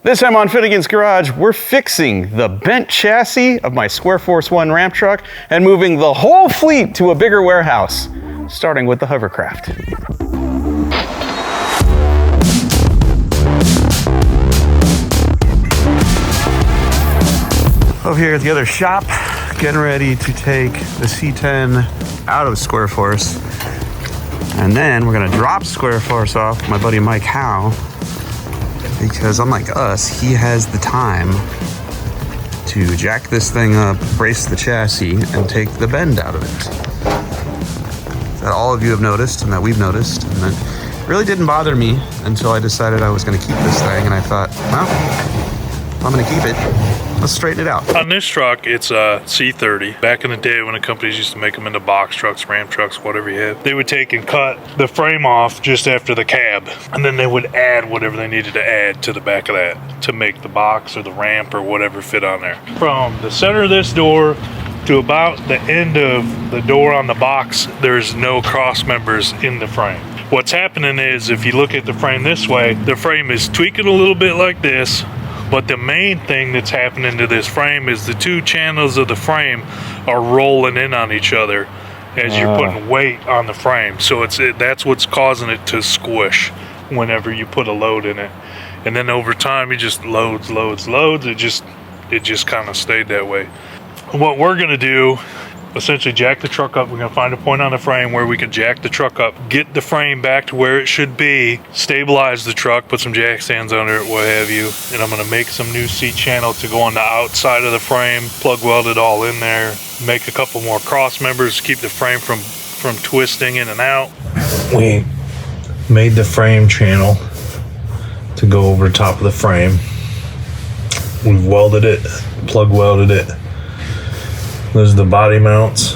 This time on Finnegan's Garage, we're fixing the bent chassis of my Square Force 1 ramp truck and moving the whole fleet to a bigger warehouse, starting with the Hovercraft. Over here at the other shop, getting ready to take the C10 out of Square Force. And then we're gonna drop Square Force off with my buddy Mike Howe, because unlike us, he has the time to jack this thing up, brace the chassis, and take the bend out of it. That all of you have noticed, and that we've noticed, and that really didn't bother me until I decided I was gonna keep this thing, and I thought, well, I'm gonna keep it. Let's straighten it out. On this truck, it's a C30. Back in the day when the companies used to make them into box trucks, ram trucks, whatever you had, they would take and cut the frame off just after the cab, and then they would add whatever they needed to add to the back of that to make the box or the ramp or whatever fit on there. From the center of this door to about the end of the door on the box, there's no cross members in the frame. What's happening is, if you look at the frame this way, the frame is tweaking a little bit like this. But the main thing that's happening to this frame is the two channels of the frame are rolling in on each other as you're putting weight on the frame. So that's what's causing it to squish whenever you put a load in it. And then over time, it just loads. It just kind of stayed that way. What we're gonna do, essentially jack the truck up. We're gonna find a point on the frame where we can jack the truck up, get the frame back to where it should be, stabilize the truck, put some jack stands under it, what have you. And I'm gonna make some new seat channel to go on the outside of the frame, plug weld it all in there, make a couple more cross members to keep the frame from twisting in and out. We made the frame channel to go over top of the frame. We've welded it, plug welded it. Those are the body mounts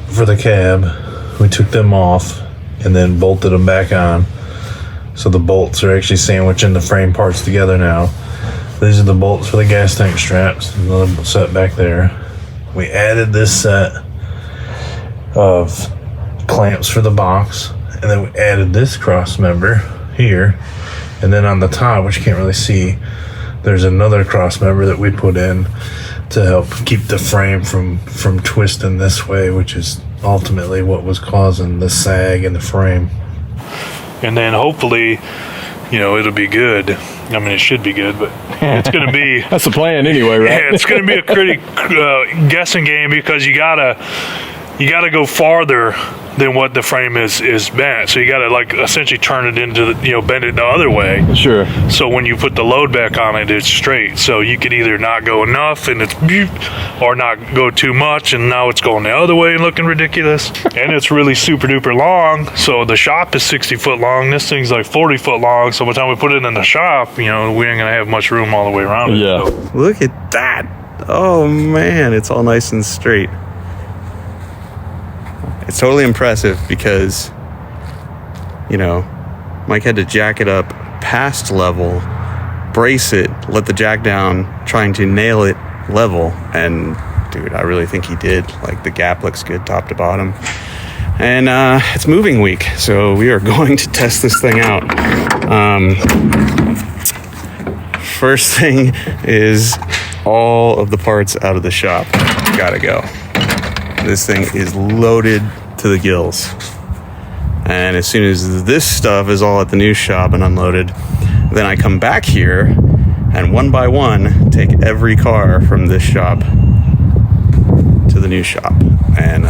for the cab. We took them off and then bolted them back on. So the bolts are actually sandwiching the frame parts together now. These are the bolts for the gas tank straps. Another set back there. We added this set of clamps for the box, and then we added this cross member here. And then on the top, which you can't really see, there's another cross member that we put in to help keep the frame from twisting this way, which is ultimately what was causing the sag in the frame. And then hopefully, it'll be good. I mean, it should be good, but it's going to be... That's the plan anyway, right? Yeah, it's going to be a pretty guessing game, because you gotta go farther than what the frame is bent. So you gotta essentially turn it into bend it the other way. Sure. So when you put the load back on it, it's straight. So you could either not go enough and it's, or not go too much and now it's going the other way and looking ridiculous. And it's really super duper long. So the shop is 60 foot long. This thing's like 40 foot long. So by the time we put it in the shop, we ain't gonna have much room all the way around it. Yeah. So. Look at that. Oh man, it's all nice and straight. It's totally impressive because, Mike had to jack it up past level, brace it, let the jack down, trying to nail it level. And dude, I really think he did. Like, the gap looks good top to bottom. And it's moving week, so we are going to test this thing out. First thing is all of the parts out of the shop. Gotta go. This thing is loaded to the gills. And as soon as this stuff is all at the new shop and unloaded, then I come back here and one by one take every car from this shop to the new shop. And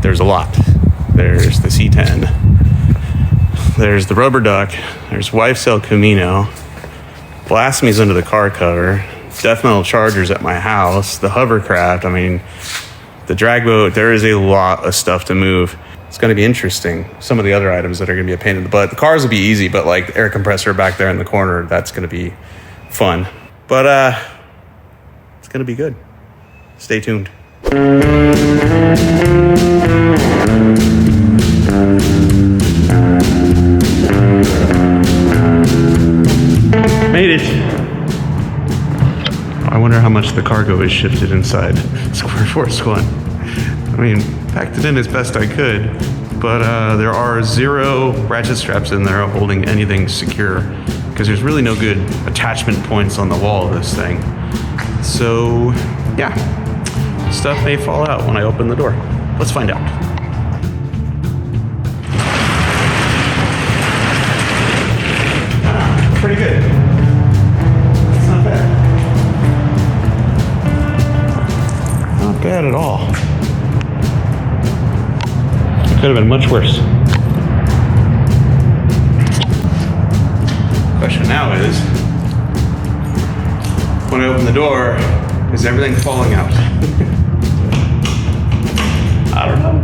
there's a lot. There's the C10. There's the rubber duck. There's wife's El Camino. Blasphemies under the car cover. Death metal chargers at my house. The Hovercraft. I mean, the drag boat. There is a lot of stuff to move. It's going to be interesting. Some of the other items that are going to be a pain in the butt. The cars will be easy, but like the air compressor back there in the corner, that's going to be fun. But it's going to be good. Stay tuned. Made it. I wonder how much the cargo is shifted inside Square Force 1. I mean, packed it in as best I could, but there are 0 ratchet straps in there holding anything secure because there's really no good attachment points on the wall of this thing. So yeah, stuff may fall out when I open the door. Let's find out. Pretty good. It's not bad. Not bad at all. It could have been much worse. Question now is, when I open the door, is everything falling out? I don't know.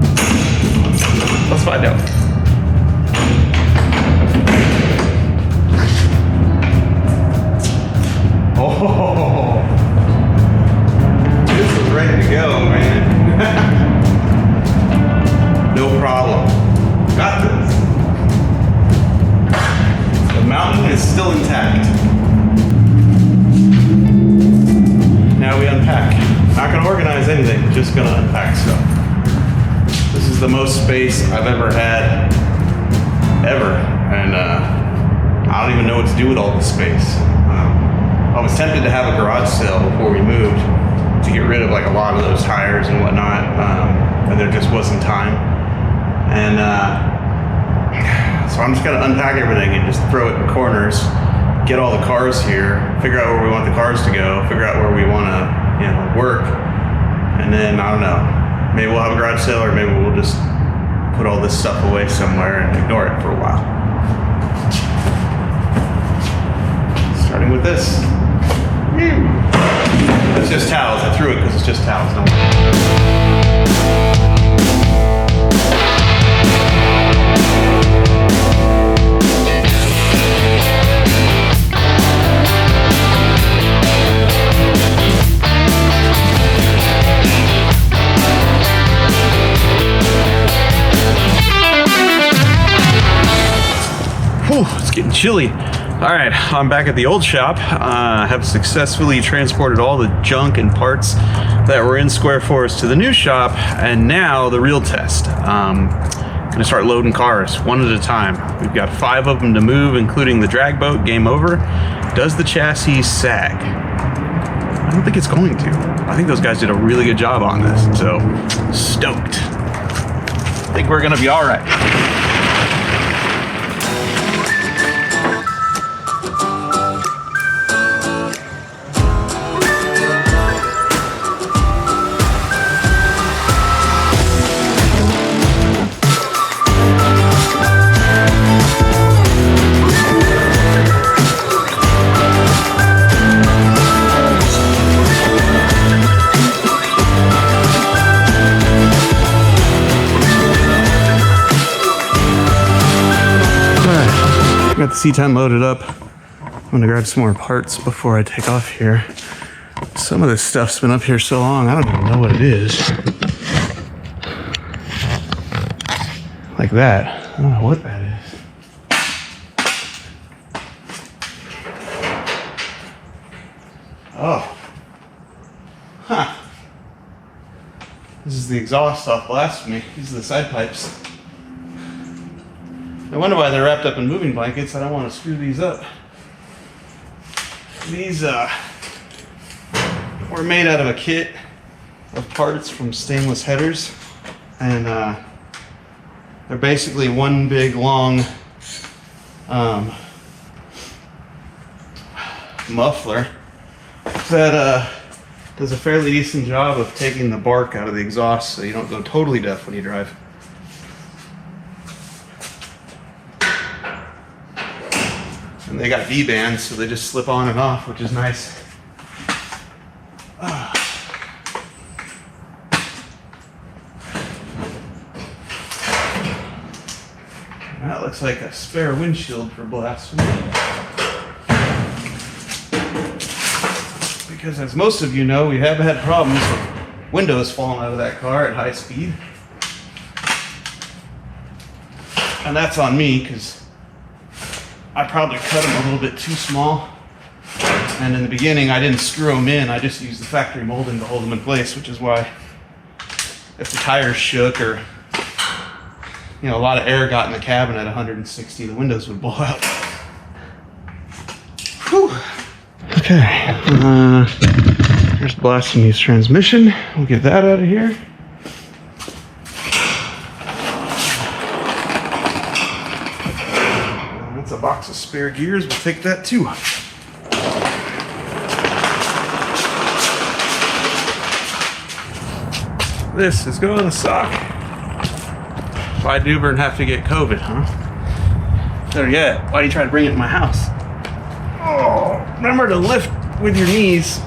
Let's find out. Oh, this is ready to go, man. No problem. Got this. The mountain is still intact. Now we unpack. Not gonna organize anything, just gonna unpack stuff. This is the most space I've ever had, ever. And I don't even know what to do with all this space. I was tempted to have a garage sale before we moved to get rid of like a lot of those tires and whatnot, but there just wasn't time. And so I'm just gonna unpack everything and just throw it in corners, get all the cars here, figure out where we want the cars to go, figure out where we wanna, work, and then I don't know, maybe we'll have a garage sale or maybe we'll just put all this stuff away somewhere and ignore it for a while. Starting with this. It's just towels. I threw it because it's just towels. Whew, it's getting chilly. All right, I'm back at the old shop. Have successfully transported all the junk and parts that were in Square Forest to the new shop, and now the real test. Gonna start loading cars one at a time. We've got 5 of them to move, including the drag boat. Game over. Does the chassis sag? I don't think it's going to. I think those guys did a really good job on this, so stoked. I think we're gonna be all right. Got the C10 loaded up. I'm gonna grab some more parts before I take off here. Some of this stuff's been up here so long, I don't even know what it is. Like that. I don't know what that is. Oh. Huh. This is the exhaust off blasphemy. These are the side pipes. I wonder why they're wrapped up in moving blankets. I don't want to screw these up. These were made out of a kit of parts from stainless headers, and they're basically one big long muffler that does a fairly decent job of taking the bark out of the exhaust so you don't go totally deaf when you drive. And they got V-bands, so they just slip on and off, which is nice. That looks like a spare windshield for blasphemy. Because as most of you know, we have had problems with windows falling out of that car at high speed. And that's on me, because I probably cut them a little bit too small. And in the beginning, I didn't screw them in. I just used the factory molding to hold them in place, which is why if the tires shook or, a lot of air got in the cabin at 160, the windows would blow out. Okay, here's blasting news transmission. We'll get that out of here. That's a box of spare gears. We'll take that too. This is going to suck. Why'd Newbern have to get COVID, huh? Better yet, why'd he try to bring it in my house? Oh, remember to lift with your knees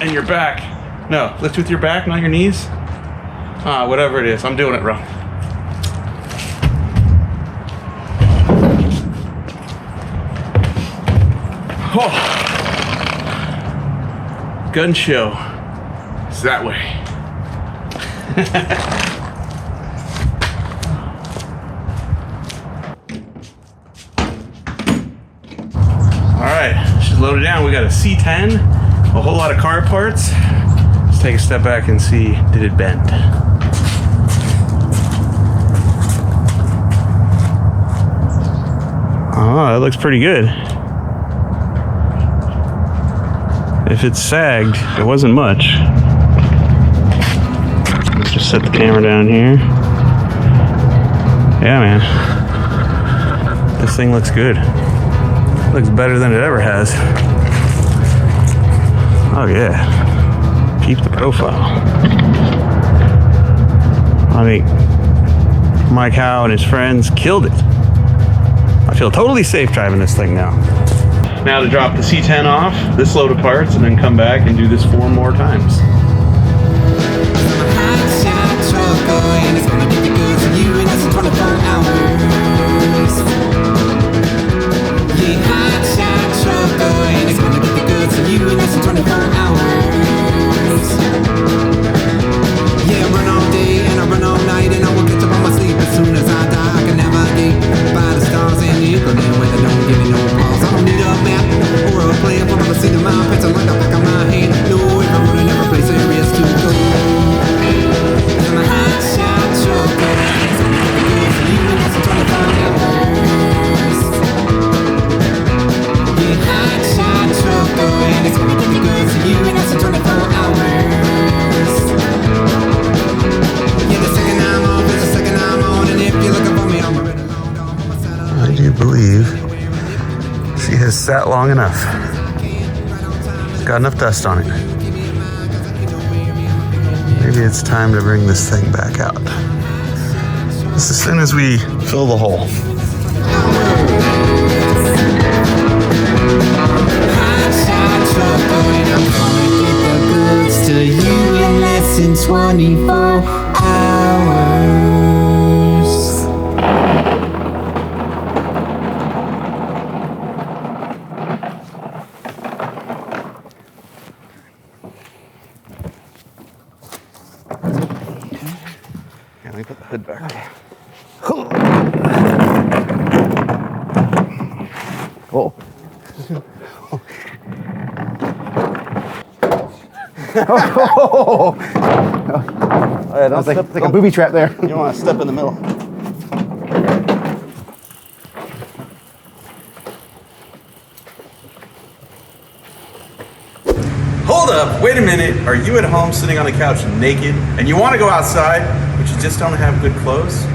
and your back. No, lift with your back, not your knees. Whatever it is, I'm doing it wrong. Oh. Gun show. It's that way. Alright, she's loaded down. We got a C10, a whole lot of car parts. Let's take a step back and see, did it bend? Oh, that looks pretty good. If it sagged, it wasn't much. Let's just set the camera down here. Yeah, man. This thing looks good. Looks better than it ever has. Oh yeah. Keep the profile. I mean, Mike Howe and his friends killed it. I feel totally safe driving this thing now. Now to drop the C10 off, this load of parts, and then come back and do this 4 more times. Yeah, I run all day and I run all night, and I will catch up on my sleep as soon as I die. I can navigate by the stars and the internet when they don't give me no pause. I don't need a map or a plan for the scene of my pets. I like the back of my hand. No, if I run in every place there is to go. I'm a hot shot trucker. It's only good for you and that's 25 hours. Yeah, hot shot trucker, and it's gonna be good for you and that's 24 hours. I do believe she has sat long enough. It's got enough dust on it. Maybe it's time to bring this thing back out. Just as soon as we fill the hole. To you in less than 24 hours. Yeah, let me put the hood back. Oh. That was like a booby trap there. You don't want to step in the middle. Hold up, wait a minute. Are you at home sitting on the couch naked and you want to go outside, but you just don't have good clothes?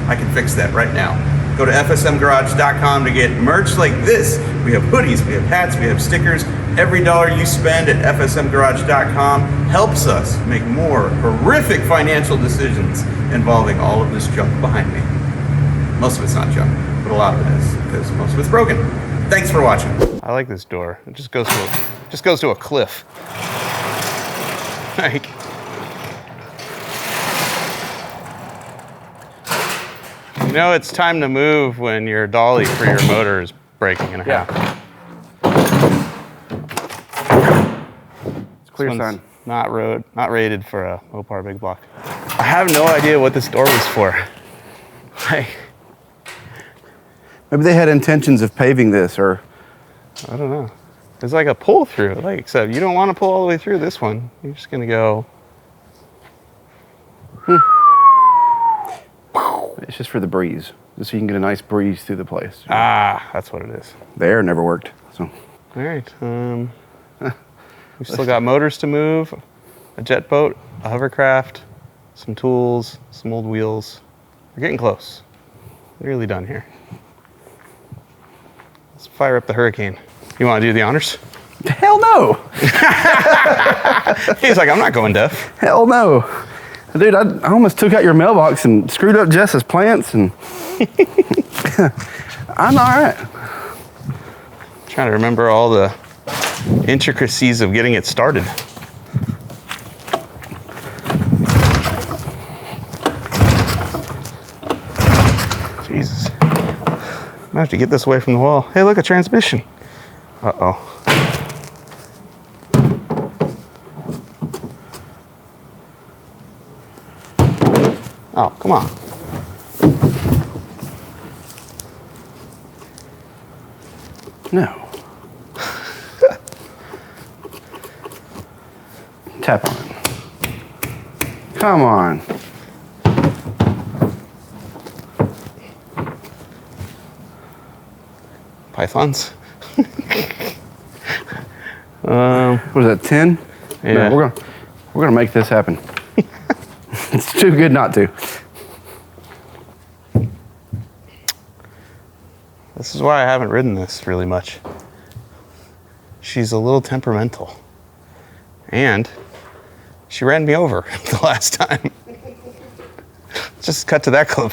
I can fix that right now. Go to fsmgarage.com to get merch like this. We have hoodies, we have hats, we have stickers. Every dollar you spend at fsmgarage.com helps us make more horrific financial decisions involving all of this junk behind me. Most of it's not junk, but a lot of it is, because most of it's broken. Thanks for watching. I like this door. It just goes to a cliff. Like, you know it's time to move when your dolly for your motor is breaking in half. It's clear sign. Not rated for a Mopar big block. I have no idea what this door was for. Like, Maybe they had intentions of paving this, or I don't know. It's like a pull through, like, except you don't want to pull all the way through this one. You're just gonna go. it's just for the breeze, just so you can get a nice breeze through the place. Ah, that's what it is. The air never worked. So All right. We've still got motors to move, a jet boat, a hovercraft, some tools, some old wheels. We're getting close. Nearly done here. Let's fire up the Hurricane. You want to do the honors? Hell no. He's like, I'm not going deaf. Hell no. Dude, I almost took out your mailbox and screwed up Jess's plants, and I'm all right. Trying to remember all the intricacies of getting it started. Jesus. I have to get this away from the wall. Hey, look, a transmission. Uh-oh. Oh, come on. No. Tap on it. Come on. Pythons. What is that, 10? Yeah. No, we're gonna make this happen. It's too good not to. This is why I haven't ridden this really much. She's a little temperamental. And she ran me over the last time. Just cut to that clip.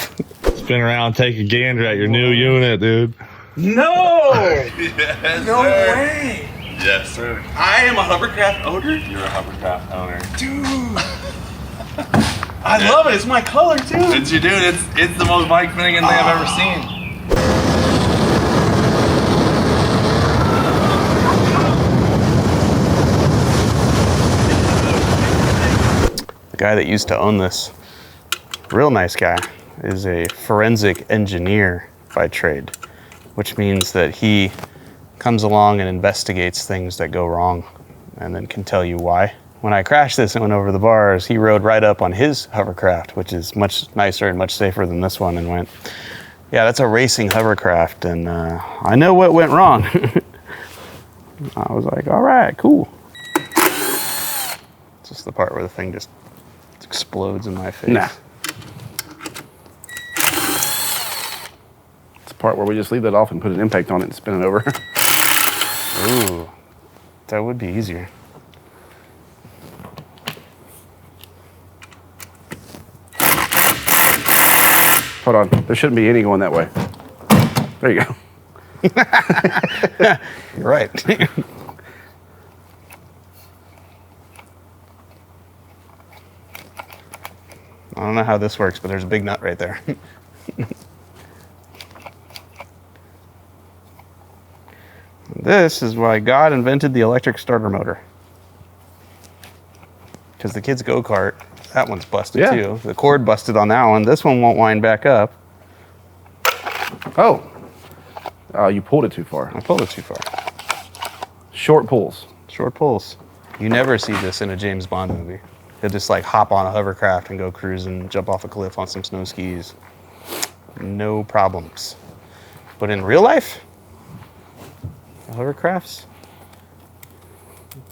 Spin around, take a gander at your new unit, dude. No! Yes, No sir. way! Yes, sir. I am a hovercraft owner? You're a hovercraft owner. Dude! I love it. It's my color, too. It's your dude. It's the most Mike Finnegan thing I've ever seen. The guy that used to own this, real nice guy, is a forensic engineer by trade, which means that he comes along and investigates things that go wrong and then can tell you why. When I crashed this and went over the bars, he rode right up on his hovercraft, which is much nicer and much safer than this one, and went, yeah, that's a racing hovercraft, and I know what went wrong. I was like, all right, cool. It's just the part where the thing just explodes in my face. Nah. It's the part where we just leave that off and put an impact on it and spin it over. Ooh, that would be easier. Hold on, there shouldn't be any going that way. There you go. You're right. I don't know how this works, but there's a big nut right there. This is why God invented the electric starter motor. Because the kid's go-kart, that one's busted too. The cord busted on that one. This one won't wind back up. Oh, you pulled it too far. I pulled it too far. Short pulls. Short pulls. You never see this in a James Bond movie. He'll just like hop on a hovercraft and go cruising, jump off a cliff on some snow skis. No problems. But in real life, hovercrafts,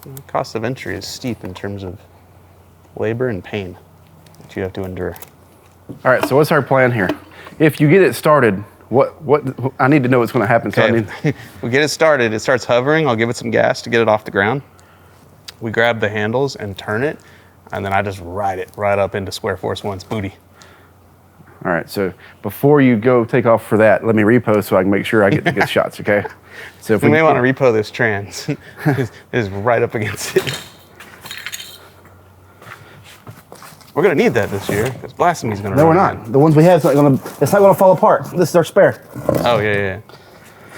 the cost of entry is steep in terms of labor and pain that you have to endure. All right, so what's our plan here? If you get it started, what I need to know what's going to happen. So I Okay, need, we get it started. It starts hovering. I'll give it some gas to get it off the ground. We grab the handles and turn it, and then I just ride it right up into Square Force One's booty. all right, so before you go take off for that, let me repost so I can make sure I get the good shots, okay? So if We may want to repo this trans. It is right up against it. We're gonna need that this year because Blasphemy's gonna. No, we're run not. The ones we have, it's not gonna fall apart. This is our spare. Oh yeah.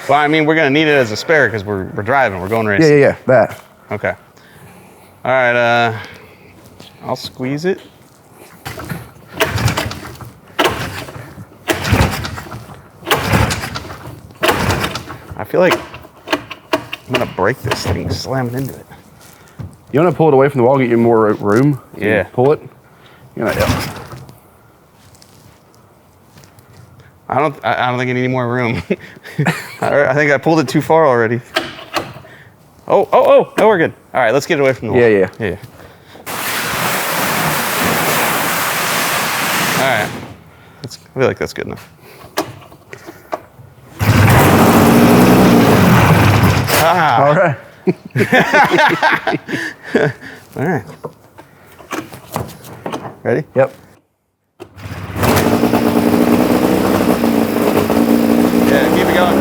Well, I mean, we're gonna need it as a spare because we're driving. We're going racing. Yeah, that. Okay. All right. I'll squeeze it. I feel like I'm gonna break this thing slamming into it. You want to pull it away from the wall, get you more room? Yeah. Pull it. You know, yeah. I don't think I need any more room. I think I pulled it too far already. Oh, we're good. All right, let's get away from the wall. Yeah. All right. I feel like that's good enough. All right. All right. Ready? Yep. Yeah, keep it going.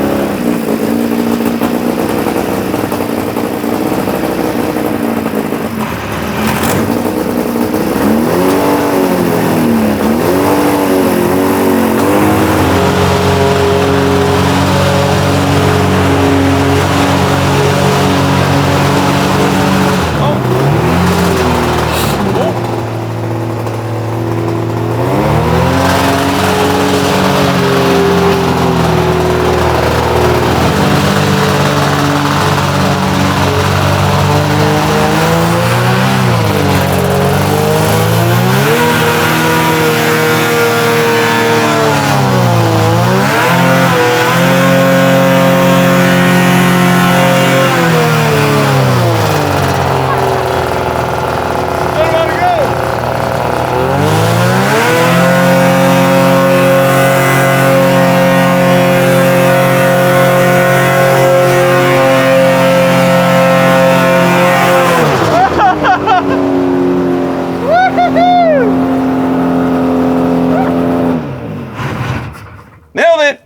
Nailed it!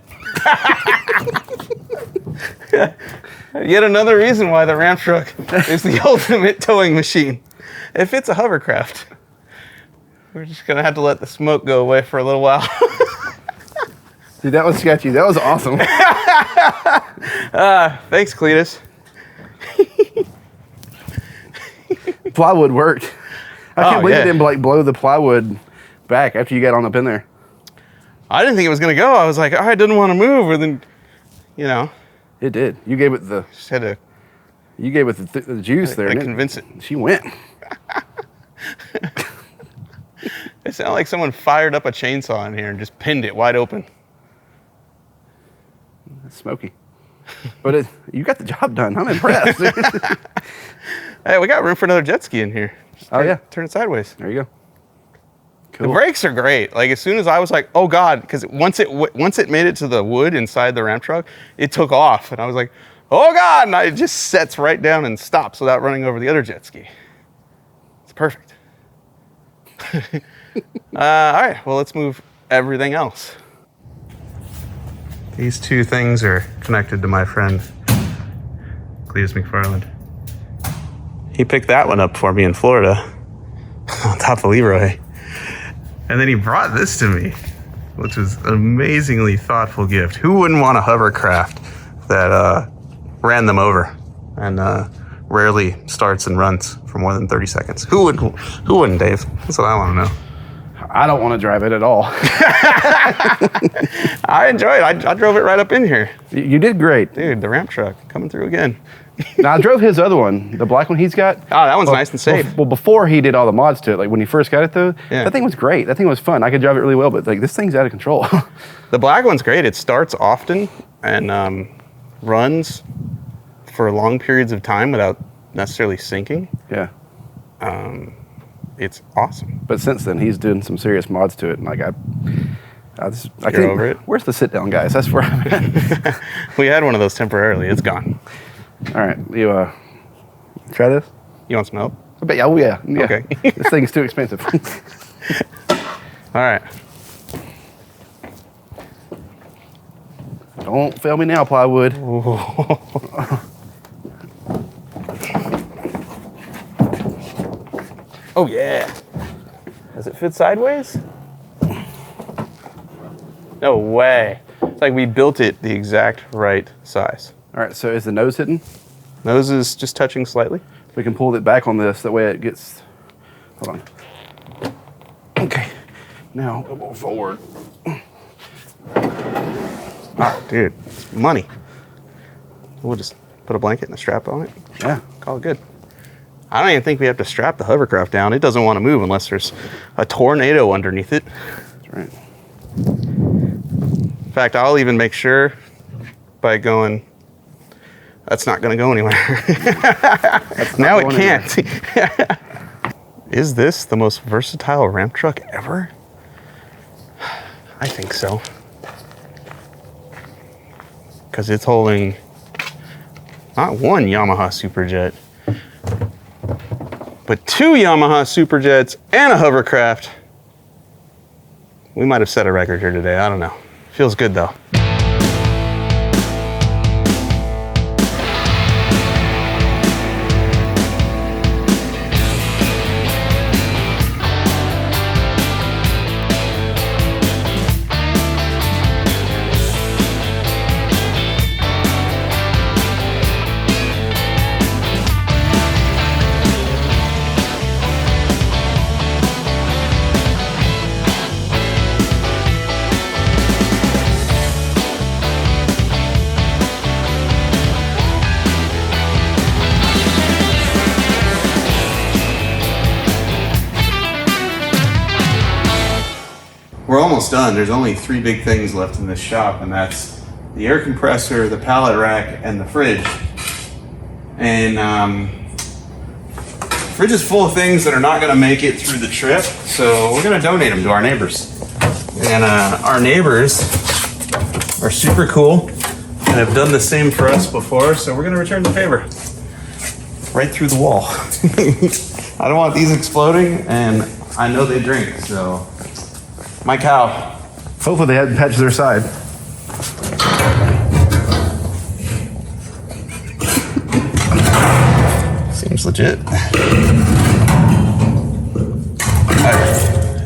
Yet another reason why the ramp truck is the ultimate towing machine. If it's a hovercraft, we're just gonna have to let the smoke go away for a little while. Dude, that was sketchy. That was awesome. Thanks, Cletus. Plywood worked. I can't believe yeah. it didn't like blow the plywood back after you got on up in there. I didn't think it was gonna go. I was like, I didn't want to move, or then, you know, It did. You gave it the just had to the juice there. had to and convince it. She went. It sounded like someone fired up a chainsaw in here and just pinned it wide open. That's smoky. But you got the job done. I'm impressed. Hey, we got room for another jet ski in here. Just Oh, yeah. turn it sideways. There you go. The Cool. brakes are great. Like as soon as I was like, oh God, because once it made it to the wood inside the ramp truck, it took off, and I was like, oh God, and it just sets right down and stops without running over the other jet ski. It's perfect. All right, well, let's move everything else. These two things are connected to my friend, Cletus McFarland. He picked that one up for me in Florida on top of Leroy. And then he brought this to me, which was an amazingly thoughtful gift. Who wouldn't want a hovercraft that ran them over and rarely starts and runs for more than 30 seconds? Who wouldn't, Dave? That's what I want to know. I don't want to drive it at all. I enjoyed it. I drove it right up in here. You did great. Dude, the ramp truck coming through again. Now, I drove his other one, the black one he's got. Oh, that one's nice and safe. Well, before he did all the mods to it, like when he first got it though, Yeah. that thing was great. That thing was fun. I could drive it really well, but like this thing's out of control. The black one's great. It starts often and runs for long periods of time without necessarily sinking. Yeah. It's awesome. But since then, he's doing some serious mods to it, and like I You're can't, over it? Where's the sit down, guys? That's where I'm at. We had one of those temporarily. It's gone. All right, you try this. You want some help? I bet. Oh yeah. Okay. This thing's too expensive. All right. Don't fail me now, plywood. Oh yeah. Does it fit sideways? No way. It's like we built it the exact right size. All right. So is the nose hidden? Nose is just touching slightly. We can pull it back on this. That way it gets. Hold on. Okay. Now we'll move forward. Oh, dude, it's money. We'll just put a blanket and a strap on it. Yeah. Call it good. I don't even think we have to strap the hovercraft down. It doesn't want to move unless there's a tornado underneath it. That's right. In fact, I'll even make sure by going That's not going to go anywhere. Now it can't. Is this the most versatile ramp truck ever? I think so. Because it's holding not one Yamaha Superjet, but 2 Yamaha Superjets and a Hovercraft. We might have set a record here today. I don't know. Feels good though. We're almost done. There's only 3 big things left in this shop, and that's the air compressor, the pallet rack, and the fridge. And fridge is full of things that are not going to make it through the trip, so we're going to donate them to our neighbors. And our neighbors are super cool and have done the same for us before, so we're going to return the favor right through the wall. I don't want these exploding, and I know they drink, so. Mike Howe. Hopefully they hadn't patched their side. Seems legit.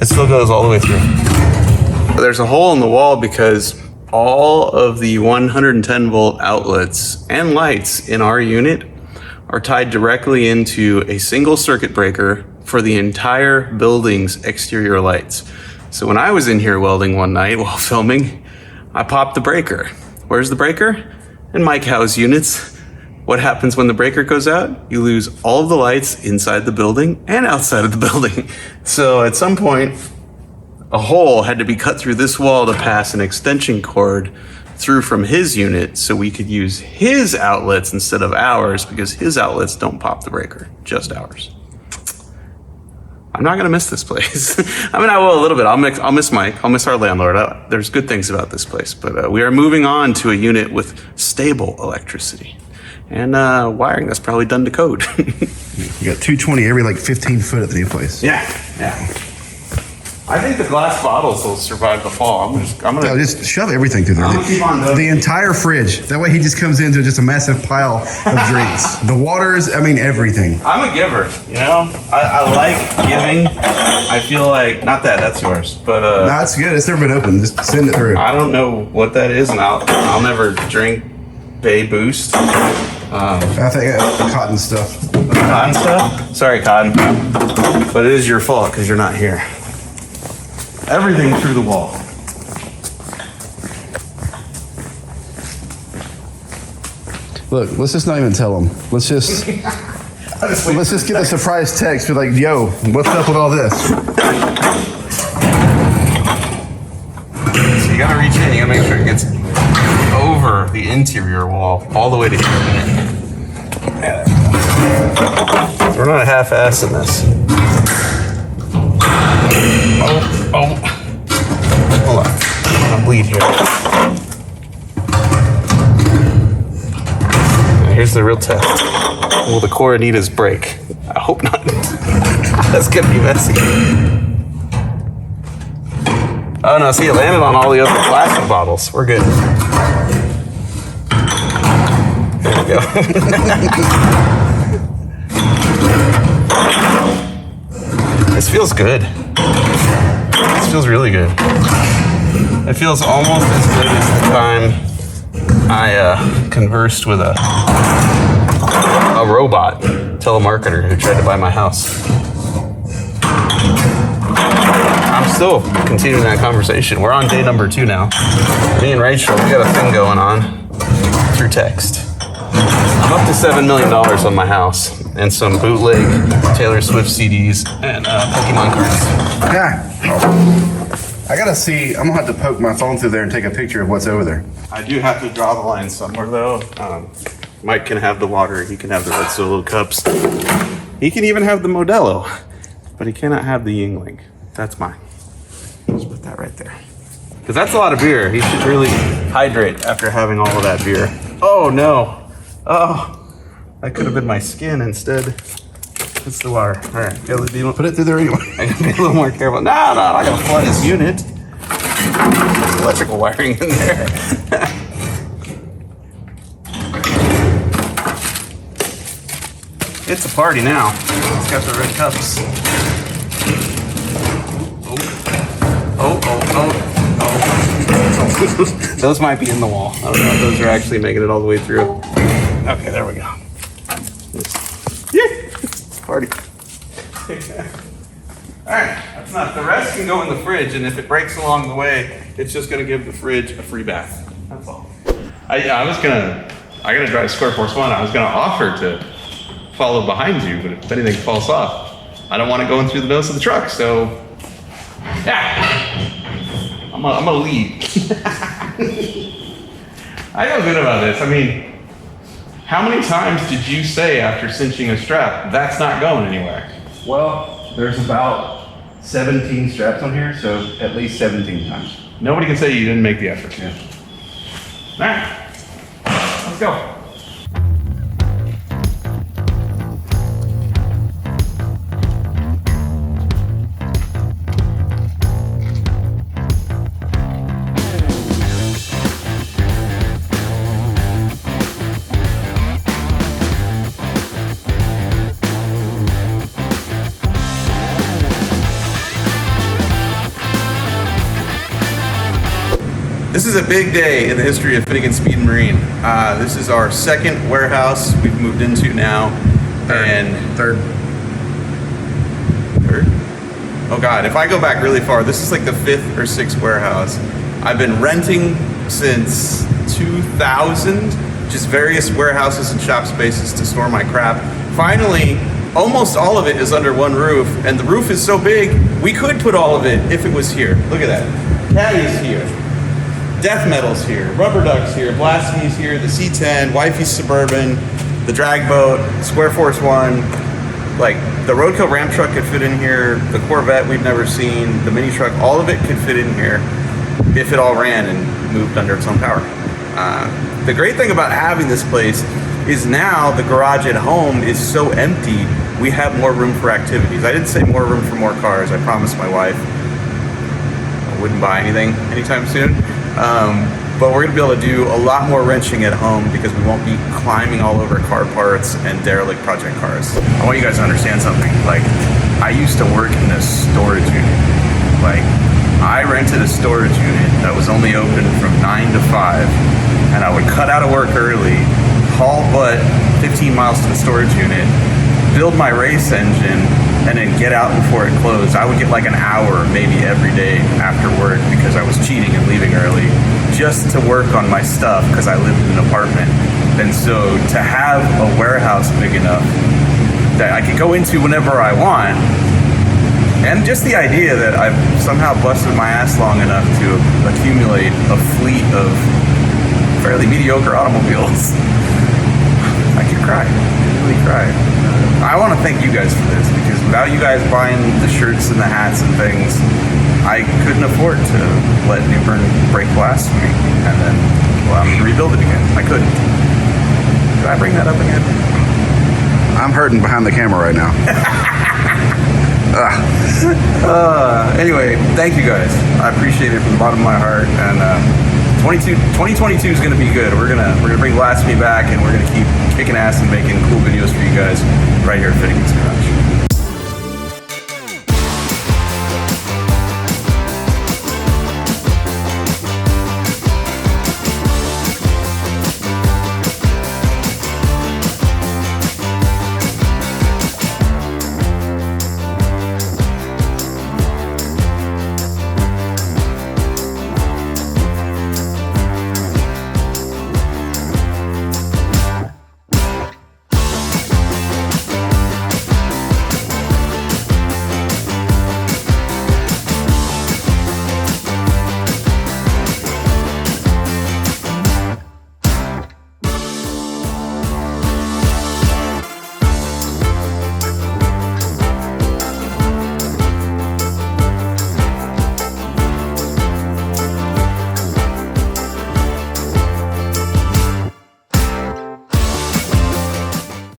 It still goes all the way through. There's a hole in the wall because all of the 110 volt outlets and lights in our unit are tied directly into a single circuit breaker for the entire building's exterior lights. So when I was in here welding one night while filming, I popped the breaker. Where's the breaker? In Mike Howe's units. What happens when the breaker goes out? You lose all of the lights inside the building and outside of the building. So at some point, a hole had to be cut through this wall to pass an extension cord through from his unit so we could use his outlets instead of ours because his outlets don't pop the breaker, just ours. I'm not gonna miss this place. I mean, I will a little bit. I'll miss Mike. I'll miss our landlord. There's good things about this place, but we are moving on to a unit with stable electricity and wiring that's probably done to code. You got 220 every like 15 foot at the new place. Yeah. I think the glass bottles will survive the fall. I'm gonna Just shove everything through there. I'm gonna keep on doing The entire fridge. That way he just comes into just a massive pile of drinks. The waters, I mean everything. I'm a giver, you know? I like giving. I feel like, not that's yours, but No, it's good. It's never been open. Just send it through. I don't know what that is, and I'll never drink Bay Boost. I think cotton stuff. Cotton stuff? Sorry, Cotton. But it is your fault because you're not here. Everything through the wall. Look, let's just not even tell them. Let's just get a surprise text. Be like, yo, what's up with all this? So you gotta reach in, you gotta make sure it gets over the interior wall all the way to here. We're not half-assing this. Oh. Hold on. I'll bleed here. Here's the real test. Will the Coronitas break? I hope not. That's gonna be messy. Oh no, see, it landed on all the other plastic bottles. We're good. There we go. This feels good. This feels really good. It feels almost as good as the time I conversed with a robot telemarketer who tried to buy my house. I'm still continuing that conversation. We're on day number 2 now. Me and Rachel, we got a thing going on through text. I'm up to $7 million on my house and some bootleg Taylor Swift CDs and Pokemon cards. Yeah. I gotta see. I'm gonna have to poke my phone through there and take a picture of what's over there. I do have to draw the line somewhere though. Mike can have the water. He can have the red Solo cups. He can even have the Modelo, but he cannot have the Yingling. That's mine. Just put that right there. Because that's a lot of beer. He should really hydrate after having all of that beer. Oh no. Oh, that could have been my skin instead. It's the water. All right, Put it through there anyway. I gotta be a little more careful. No, I gotta flood this unit. There's electrical wiring in there. It's a party now. It's got the red cups. Oh. Those might be in the wall. I don't know if those are actually making it all the way through. Okay, there we go. Yeah, it's a party. Alright, that's not. The rest can go in the fridge, and if it breaks along the way, it's just gonna give the fridge a free bath. That's all. I gotta drive Square Force 1. I was gonna offer to follow behind you, but if anything falls off, I don't want to go in through the nose of the truck, so yeah, I'm gonna lead. I feel good about this. I mean, how many times did you say after cinching a strap, that's not going anywhere? Well, there's about 17 straps on here, so at least 17 times. Nobody can say you didn't make the effort. Yeah. All right, let's go. This is a big day in the history of Finnegan Speed and Marine. This is our second warehouse we've moved into now. Third? Oh God, if I go back really far, this is like the 5th or 6th warehouse. I've been renting since 2000, just various warehouses and shop spaces to store my crap. Finally, almost all of it is under one roof, and the roof is so big, we could put all of it if it was here. Look at that. Caddy's here. Death Metal's here, Rubber Duck's here, Blasphemy's here, the C10, Wifey's Suburban, the drag boat, Square Force 1, like the Roadkill Ram truck could fit in here, the Corvette we've never seen, the mini truck, all of it could fit in here if it all ran and moved under its own power. The great thing about having this place is now the garage at home is so empty, we have more room for activities. I didn't say more room for more cars. I promised my wife I wouldn't buy anything anytime soon. But we're gonna be able to do a lot more wrenching at home because we won't be climbing all over car parts and derelict project cars. I want you guys to understand something. Like, I used to work in a storage unit. Like, I rented a storage unit that was only open from 9 to 5, and I would cut out of work early, haul butt 15 miles to the storage unit, build my race engine, and then get out before it closed. I would get like an hour maybe every day after work because I was cheating and leaving early just to work on my stuff because I lived in an apartment. And so to have a warehouse big enough that I could go into whenever I want, and just the idea that I've somehow busted my ass long enough to accumulate a fleet of fairly mediocre automobiles, I could cry, really cry. I want to thank you guys for this because without you guys buying the shirts and the hats and things, I couldn't afford to let Newburn break Blasphemy and then rebuild it again. I couldn't. Did I bring that up again? I'm hurting behind the camera right now. Anyway, thank you guys. I appreciate it from the bottom of my heart. And 2022 is going to be good. We're gonna bring Blasphemy back, and we're gonna keep kicking ass and making cool videos for you guys right here at Finnegan's Garage.